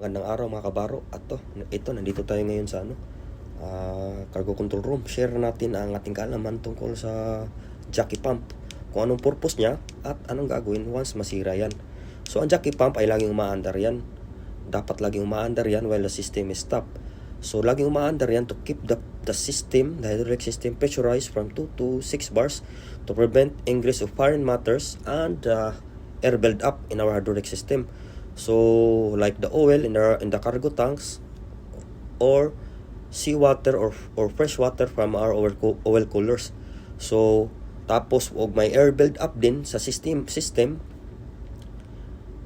Magandang araw mga kabaro. At ito, nandito tayo ngayon sa cargo control room. Share natin ang ating kaalaman tungkol sa jockey pump. Kung anong purpose niya at anong gagawin once masira yan. So ang jockey pump ay laging umaandar yan. Dapat laging umaandar yan while the system is stopped. So laging umaandar yan to keep the system, the hydraulic system pressurized from 2 to 6 bars to prevent ingress of foreign matters and air build up in our hydraulic system. So like the oil in the cargo tanks or seawater or fresh water from our oil coolers. So tapos wag may air build up din sa system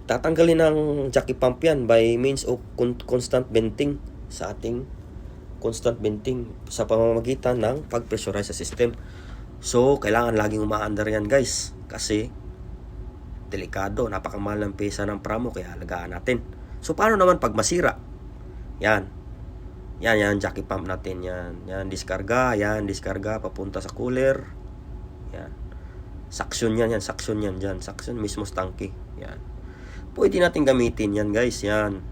tatanggalin ng jockey pump yan by means of constant venting sa ating constant venting sa pamamagitan ng pag-pressurize sa system. So kailangan laging umaandar yan guys, kasi delikado, napakamahal ng pesa ng pramo, kaya alagaan natin. So paano naman pag masira? Yan jockey pump natin, yan diskarga papunta sa cooler. Yan suction yan suction mismo sa tangke. Yan pwede natin gamitin yan guys. Yan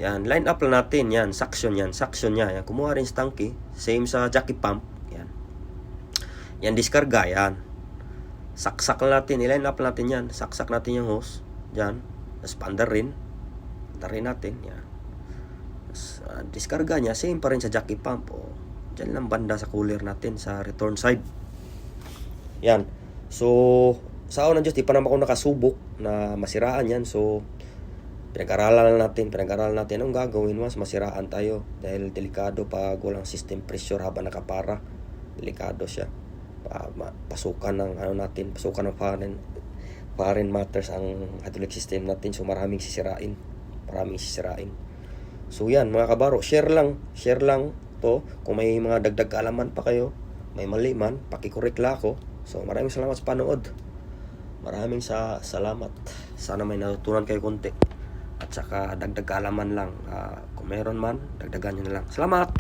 line up lang natin, suction niya. Yan kumuha rin sa tangke, same sa jockey pump. Yan diskarga, yan saksak natin, i-line up natin yan, saksak natin yung hose dyan, tapos paandar rin natin yan. Diskarga niya same pa rin sa jockey pump, dyan lang banda sa cooler natin sa return side. Yan, so sa unang Diyos, di pa naman ako nakasubok na masiraan yan. So pinag-aralan natin anong gagawin once masiraan tayo, dahil delikado pag walang system pressure habang nakapara. Delikado siya, pasukan ng foreign matters ang hydraulic system natin. So maraming sisirain. So yan mga kabaro, share lang to. Kung may mga dagdag kaalaman pa kayo, may mali man, pakikorek lang ako. So maraming salamat sa panood. Maraming salamat. Sana may natutunan kayo konti. At saka dagdag kaalaman lang. Kung meron man, dagdagan nyo na lang. Salamat!